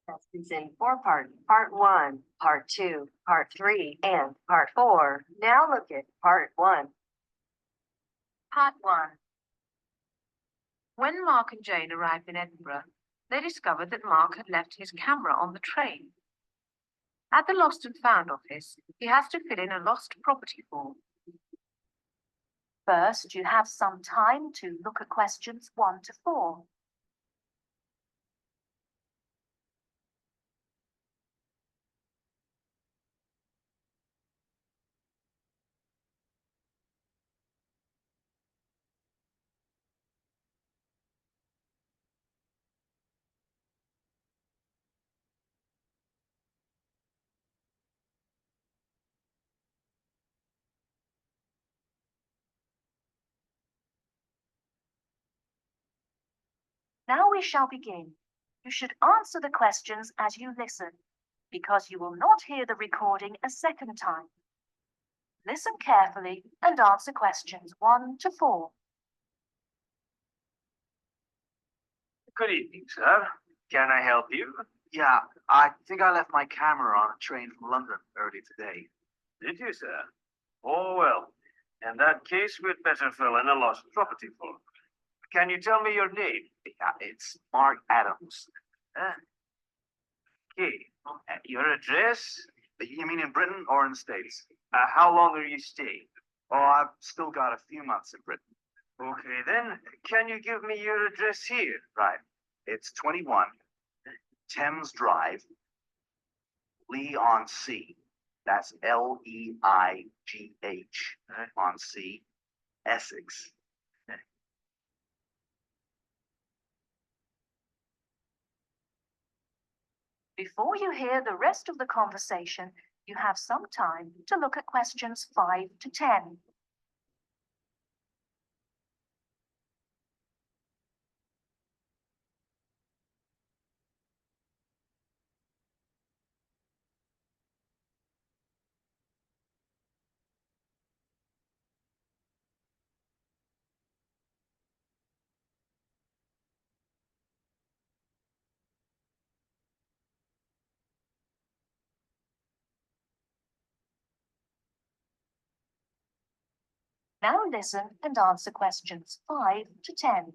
Test is in 4 parts. Part 1, Part 2, Part 3, and Part 4. Now look at Part 1. Part 1. When Mark and Jane arrived in Edinburgh, they discovered that Mark had left his camera on the train. At the Lost and Found office, he has to fill in a lost property form. First, you have some time to look at questions 1 to 4. Now we shall begin. You should answer the questions as you listen, because you will not hear the recording a second time. Listen carefully and answer questions 1 to 4. Good evening, sir. Can I help you? Yeah, I think I left my camera on a train from London early today. Did you, sir? Oh, well. In that case, we'd better fill in a lost property form. Can you tell me your name? Yeah, it's Mark Adams. Okay. Your address? You mean in Britain or in the States? How long are you staying? Oh, I've still got a few months in Britain. Okay, then. Can you give me your address here? Right. It's 21 Thames Drive, Leigh-on-Sea. That's Leigh on Sea, Essex. Before you hear the rest of the conversation, you have some time to look at questions 5 to 10. Now listen and answer questions 5 to 10.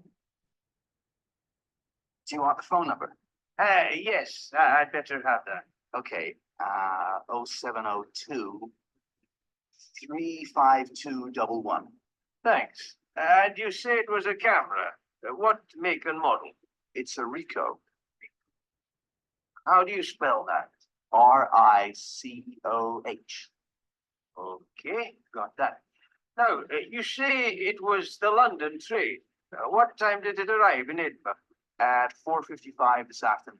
Do you want the phone number? Yes, I'd better have that. Okay, 0702 35211. Thanks. And you say it was a camera. What make and model? It's a Ricoh. How do you spell that? Ricoh. Okay, got that. Now, you say it was the London train. What time did it arrive in Edinburgh? At 4:55 this afternoon.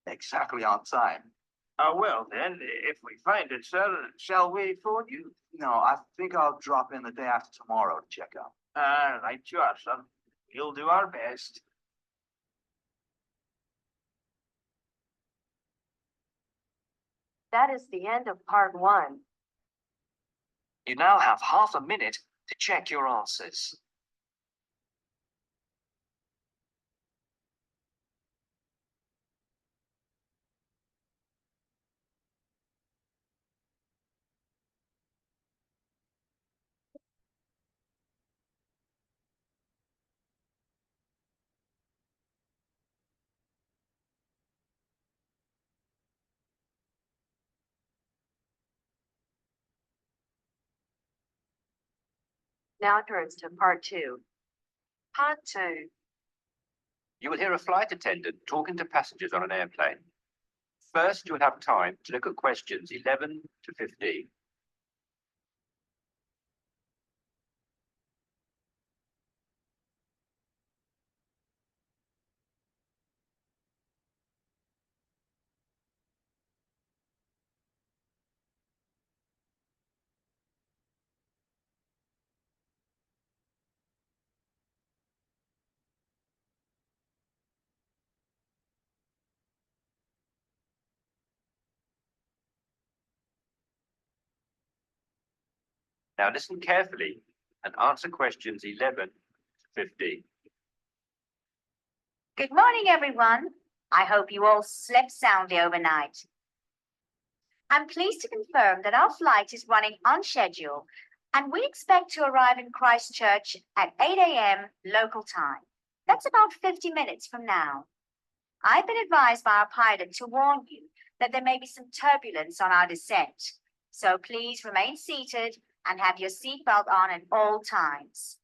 Exactly on time. Well then, if we find it, sir, shall we phone you? No, I think I'll drop in the day after tomorrow to check out. Right you are, sir. We'll do our best. That is the end of Part 1. You now have half a minute to check your answers. Now turns to Part 2. Part 2. You will hear a flight attendant talking to passengers on an airplane. First, you will have time to look at questions 11 to 15. Now listen carefully and answer questions 11 to 15. Good morning, everyone. I hope you all slept soundly overnight. I'm pleased to confirm that our flight is running on schedule, and we expect to arrive in Christchurch at 8 a.m. local time. That's about 50 minutes from now. I've been advised by our pilot to warn you that there may be some turbulence on our descent, so please remain seated and have your seatbelt on at all times.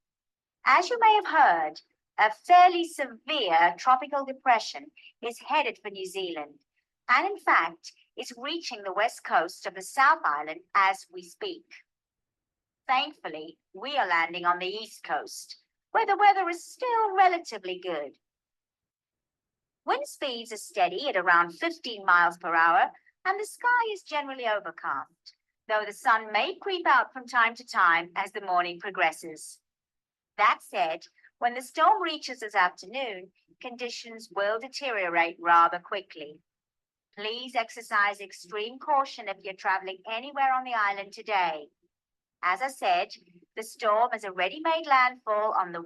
As you may have heard, a fairly severe tropical depression is headed for New Zealand, and in fact, is reaching the west coast of the South Island as we speak. Thankfully, we are landing on the east coast, where the weather is still relatively good. Wind speeds are steady at around 15 miles per hour, and the sky is generally overcast, though the sun may creep out from time to time as the morning progresses. That said, when the storm reaches this afternoon, conditions will deteriorate rather quickly. Please exercise extreme caution if you're traveling anywhere on the island today. As I said, the storm has already made landfall on the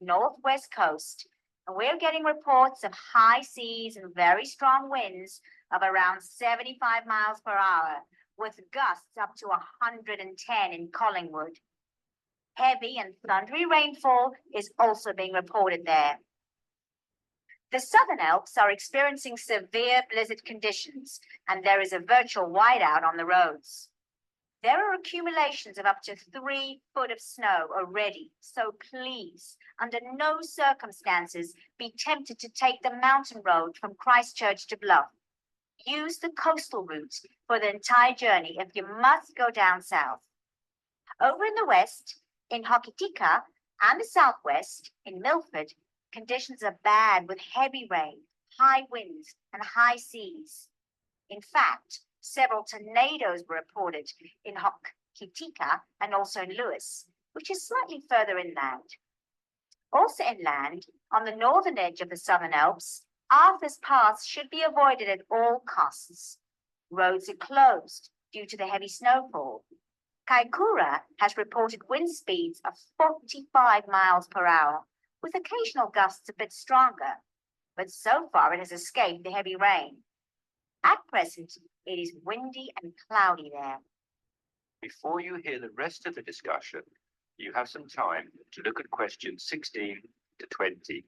northwest coast, and we're getting reports of high seas and very strong winds of around 75 miles per hour, with gusts up to 110 in Collingwood. Heavy and thundery rainfall is also being reported there. The Southern Alps are experiencing severe blizzard conditions, and there is a virtual whiteout on the roads. There are accumulations of up to 3 foot of snow already, so please, under no circumstances, be tempted to take the mountain road from Christchurch to Bluff. Use the coastal route for the entire journey if you must go down south. Over in the west, in Hokitika, and the southwest, in Milford, conditions are bad with heavy rain, high winds, and high seas. In fact, several tornadoes were reported in Hokitika and also in Lewis, which is slightly further inland. Also inland, on the northern edge of the Southern Alps, Arthur's Pass should be avoided at all costs. Roads are closed due to the heavy snowfall. Kaikoura has reported wind speeds of 45 miles per hour, with occasional gusts a bit stronger, but so far it has escaped the heavy rain. At present, it is windy and cloudy there. Before you hear the rest of the discussion, you have some time to look at questions 16 to 20.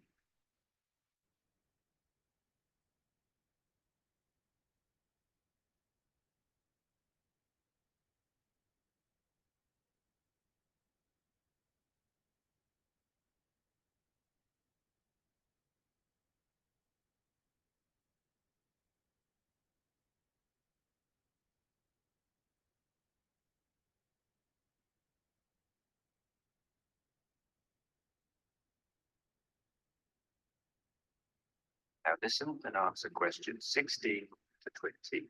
Now listen and answer questions 16 to 20.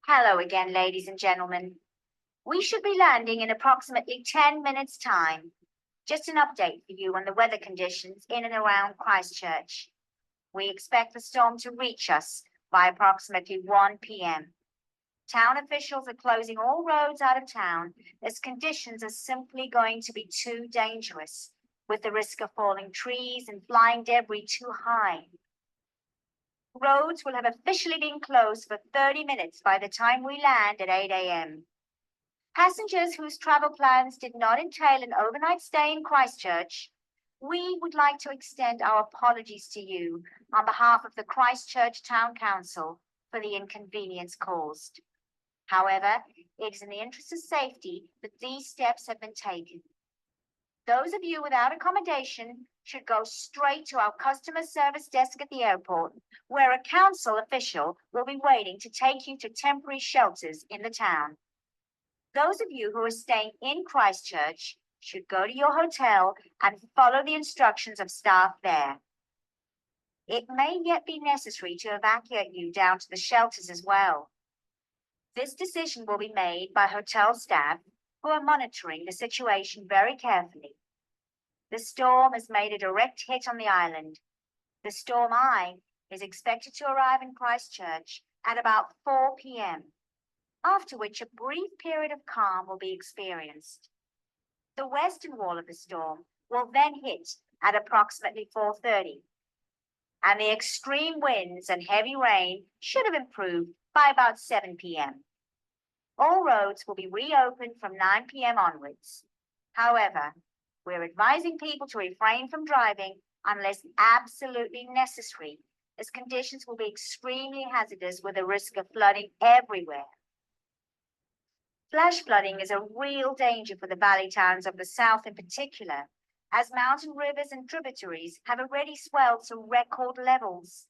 Hello again, ladies and gentlemen. We should be landing in approximately 10 minutes' time. Just an update for you on the weather conditions in and around Christchurch. We expect the storm to reach us by approximately 1 p.m. Town officials are closing all roads out of town as conditions are simply going to be too dangerous, with the risk of falling trees and flying debris too high. Roads will have officially been closed for 30 minutes by the time we land at 8 a.m. Passengers whose travel plans did not entail an overnight stay in Christchurch, we would like to extend our apologies to you on behalf of the Christchurch Town Council for the inconvenience caused. However, it is in the interest of safety that these steps have been taken. Those of you without accommodation should go straight to our customer service desk at the airport, where a council official will be waiting to take you to temporary shelters in the town. Those of you who are staying in Christchurch should go to your hotel and follow the instructions of staff there. It may yet be necessary to evacuate you down to the shelters as well. This decision will be made by hotel staff who are monitoring the situation very carefully. The storm has made a direct hit on the island. The storm eye is expected to arrive in Christchurch at about 4 p.m., after which a brief period of calm will be experienced. The western wall of the storm will then hit at approximately 4:30. and the extreme winds and heavy rain should have improved by about 7 p.m. All roads will be reopened from 9 p.m. onwards. However, we're advising people to refrain from driving unless absolutely necessary, as conditions will be extremely hazardous with a risk of flooding everywhere. Flash flooding is a real danger for the valley towns of the south in particular, as mountain rivers and tributaries have already swelled to record levels.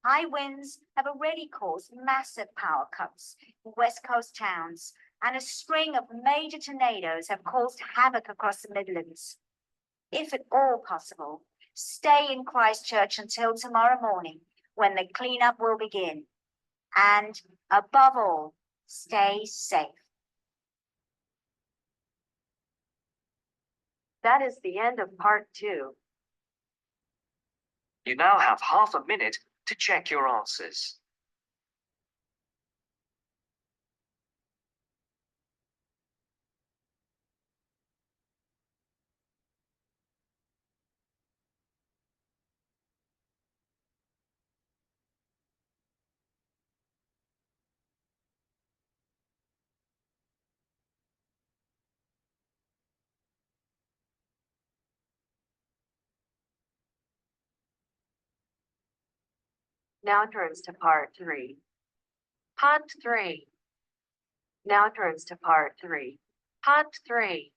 High winds have already caused massive power cuts in West Coast towns, and a string of major tornadoes have caused havoc across the Midlands. If at all possible, stay in Christchurch until tomorrow morning, when the cleanup will begin. And above all, stay safe. That is the end of part 2. You now have half a minute to check your answers. Now turns to part 3. Part 3. Now turns to part 3. Part 3.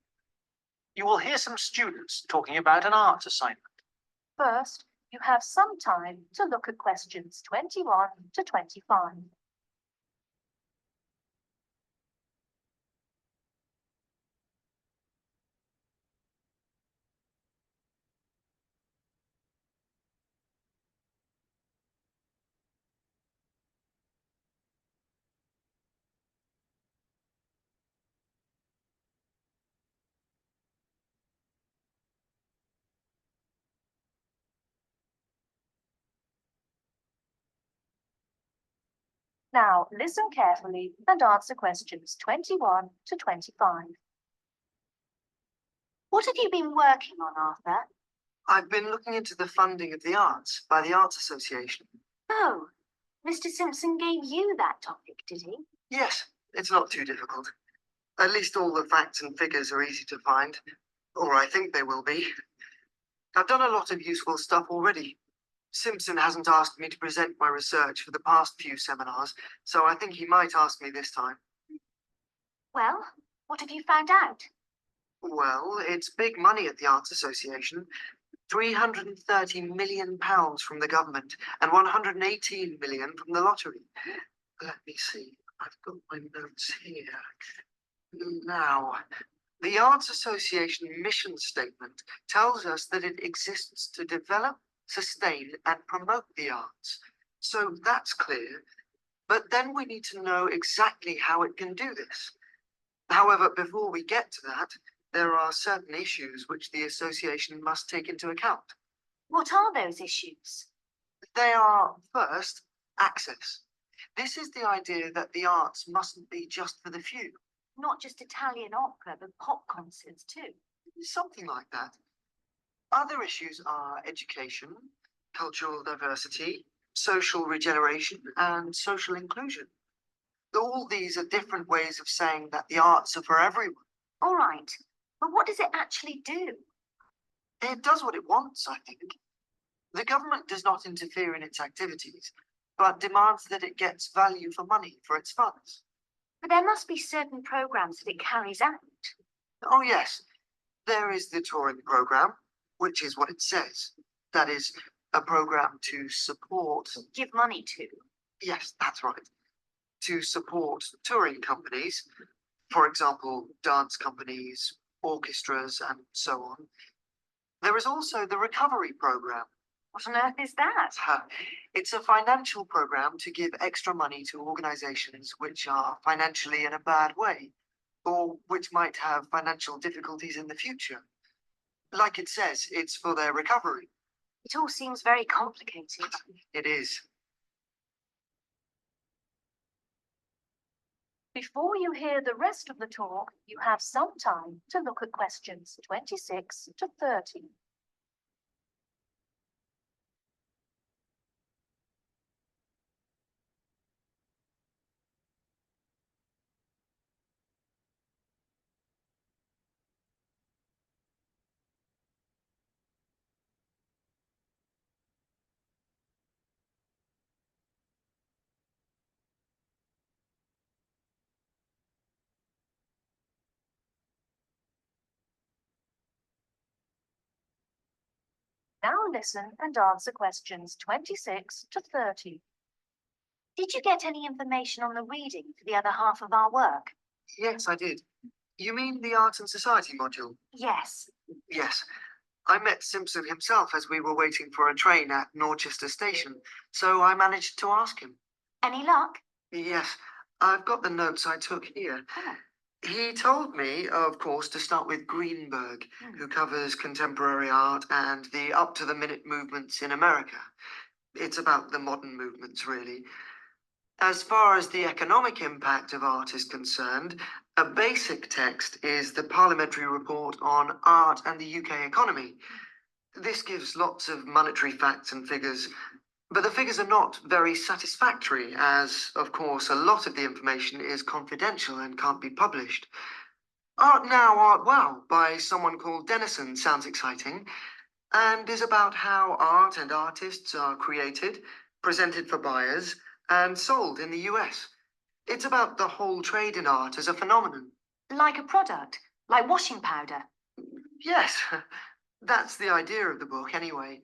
You will hear some students talking about an arts assignment. First, you have some time to look at questions 21 to 25. Now, listen carefully and answer questions 21 to 25. What have you been working on, Arthur? I've been looking into the funding of the arts by the Arts Association. Oh, Mr. Simpson gave you that topic, did he? Yes, it's not too difficult. At least all the facts and figures are easy to find, or I think they will be. I've done a lot of useful stuff already. Simpson hasn't asked me to present my research for the past few seminars, so I think he might ask me this time. Well, what have you found out? Well, it's big money at the Arts Association. £330 million from the government and 118 million from the lottery. Let me see. I've got my notes here. Now, the Arts Association mission statement tells us that it exists to develop, sustain, and promote the arts. So that's clear. But then we need to know exactly how it can do this. However, before we get to that, there are certain issues which the association must take into account. What are those issues? They are, first, access. This is the idea that the arts mustn't be just for the few. Not just Italian opera, but pop concerts too. Something like that. Other issues are education, cultural diversity, social regeneration, and social inclusion. All these are different ways of saying that the arts are for everyone. All right, but what does it actually do? It does what it wants, I think. The government does not interfere in its activities, but demands that it gets value for money for its funds. But there must be certain programs that it carries out. Oh, yes. There is the touring program, which is what it says. That is, a program to support. Give money to. Yes, that's right. To support touring companies, for example, dance companies, orchestras, and so on. There is also the recovery program. What on earth is that? It's a financial program to give extra money to organizations which are financially in a bad way, or which might have financial difficulties in the future. Like it says, it's for their recovery. It all seems very complicated. It is. Before you hear the rest of the talk, you have some time to look at questions 26 to 30. Now listen and answer questions 26 to 30. Did you get any information on the reading for the other half of our work? Yes, I did. You mean the Art and Society module? Yes. Yes. I met Simpson himself as we were waiting for a train at Norchester Station, so I managed to ask him. Any luck? Yes, I've got the notes I took here. Oh. He told me, of course, to start with Greenberg, who covers contemporary art and the up-to-the-minute movements in America. It's about the modern movements, really. As far as the economic impact of art is concerned, a basic text is the Parliamentary Report on Art and the UK Economy. This gives lots of monetary facts and figures, but the figures are not very satisfactory, as, of course, a lot of the information is confidential and can't be published. Art Now, Art Wow by someone called Dennison sounds exciting, and is about how art and artists are created, presented for buyers, and sold in the US. It's about the whole trade in art as a phenomenon. Like a product? Like washing powder? Yes, that's the idea of the book, anyway.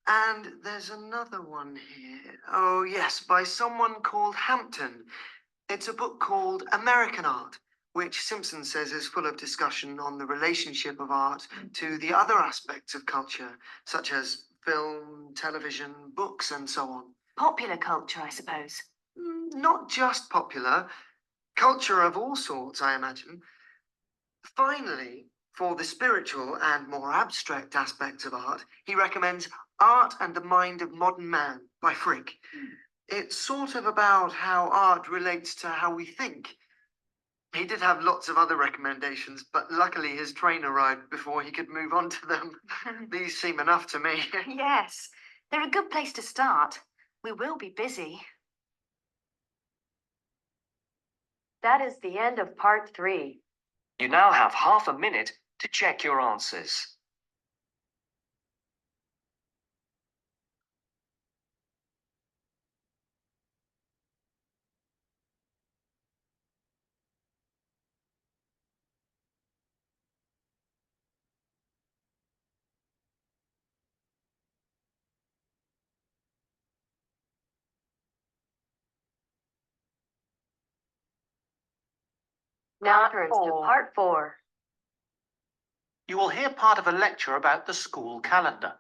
And there's another one here. Oh, yes, by someone called Hampton. It's a book called American Art, which Simpson says is full of discussion on the relationship of art to the other aspects of culture, such as film, television, books, and so on. Popular culture, I suppose. Not just popular, culture of all sorts, I imagine. Finally, for the spiritual and more abstract aspects of art, he recommends Art and the Mind of Modern Man by Frick. It's sort of about how art relates to how we think. He did have lots of other recommendations, but luckily his train arrived before he could move on to them. These seem enough to me. Yes, they're a good place to start. We will be busy. That is the end of part 3. You now have half a minute to check your answers. Now turns to part 4. You will hear part of a lecture about the school calendar.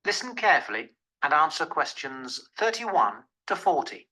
Listen carefully and answer questions 31 to 40.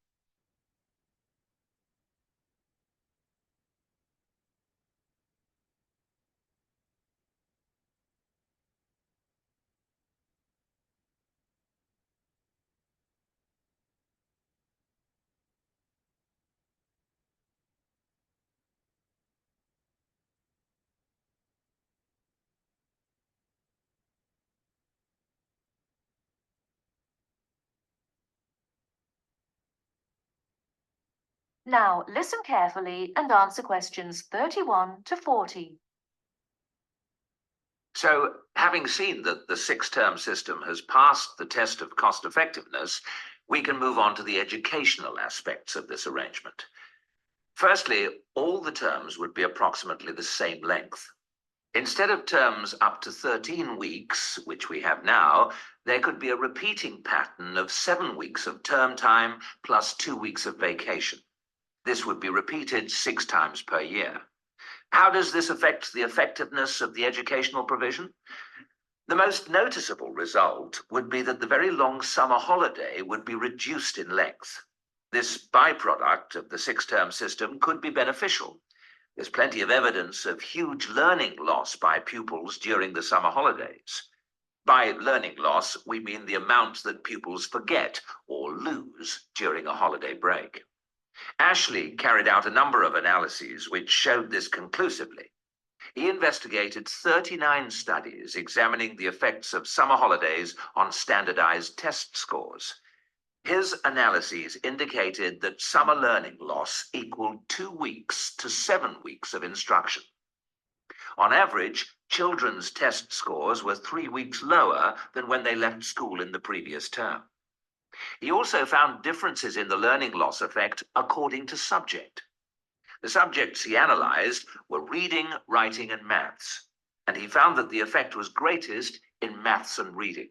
Now listen carefully and answer questions 31 to 40. So, having seen that the six-term system has passed the test of cost effectiveness, we can move on to the educational aspects of this arrangement. Firstly, all the terms would be approximately the same length. Instead of terms up to 13 weeks, which we have now, there could be a repeating pattern of 7 weeks of term time plus 2 weeks of vacation. This would be repeated 6 times per year. How does this affect the effectiveness of the educational provision? The most noticeable result would be that the very long summer holiday would be reduced in length. This byproduct of the six-term system could be beneficial. There's plenty of evidence of huge learning loss by pupils during the summer holidays. By learning loss, we mean the amount that pupils forget or lose during a holiday break. Ashley carried out a number of analyses which showed this conclusively. He investigated 39 studies examining the effects of summer holidays on standardized test scores. His analyses indicated that summer learning loss equaled 2 weeks to 7 weeks of instruction. On average, children's test scores were 3 weeks lower than when they left school in the previous term. He also found differences in the learning loss effect according to subject. The subjects he analyzed were reading, writing, and maths, and he found that the effect was greatest in maths and reading.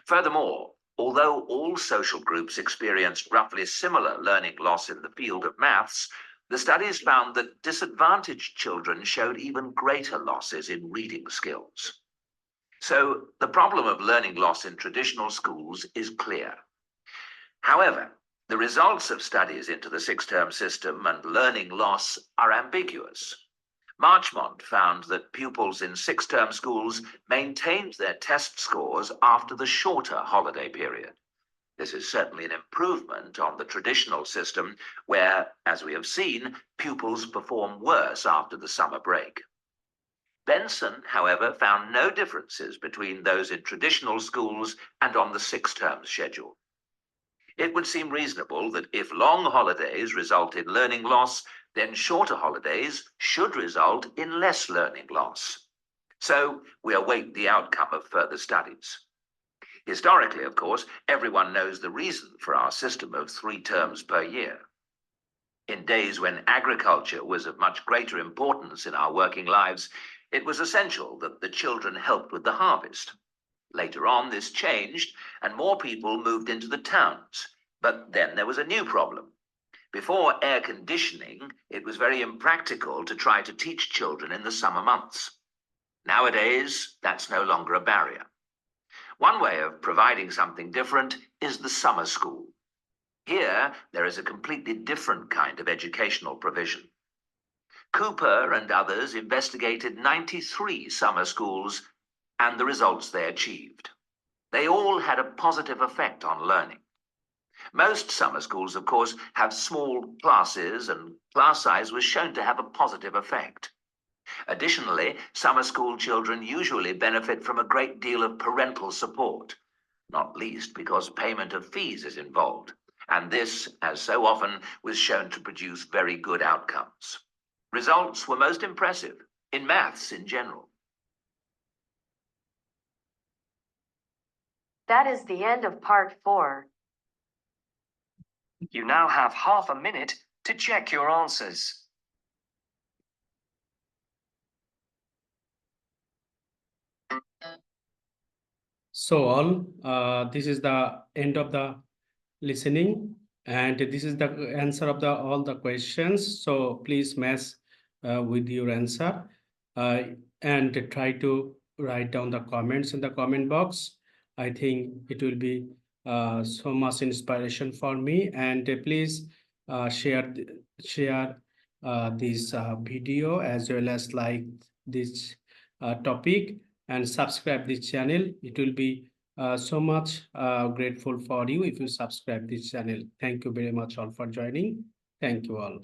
Furthermore, although all social groups experienced roughly similar learning loss in the field of maths, the studies found that disadvantaged children showed even greater losses in reading skills. So the problem of learning loss in traditional schools is clear. However, the results of studies into the six-term system and learning loss are ambiguous. Marchmont found that pupils in six-term schools maintained their test scores after the shorter holiday period. This is certainly an improvement on the traditional system where, as we have seen, pupils perform worse after the summer break. Benson, however, found no differences between those in traditional schools and on the six-term schedule. It would seem reasonable that if long holidays result in learning loss, then shorter holidays should result in less learning loss. So we await the outcome of further studies. Historically, of course, everyone knows the reason for our system of 3 terms per year. In days when agriculture was of much greater importance in our working lives, it was essential that the children helped with the harvest. Later on, this changed, and more people moved into the towns. But then there was a new problem. Before air conditioning, it was very impractical to try to teach children in the summer months. Nowadays, that's no longer a barrier. One way of providing something different is the summer school. Here, there is a completely different kind of educational provision. Cooper and others investigated 93 summer schools and the results they achieved. They all had a positive effect on learning. Most summer schools, of course, have small classes, and class size was shown to have a positive effect. Additionally, summer school children usually benefit from a great deal of parental support, not least because payment of fees is involved, and this, as so often, was shown to produce very good outcomes. Results were most impressive, in maths in general. That is the end of part 4. You now have half a minute to check your answers. So all, this is the end of the listening, and this is the answer of all the questions. So please match with your answer and try to write down the comments in the comment box. I think it will be so much inspiration for me, and please share this video as well as like this topic and subscribe this channel. It will be so much grateful for you if you subscribe this channel. Thank you very much all for joining. Thank you all.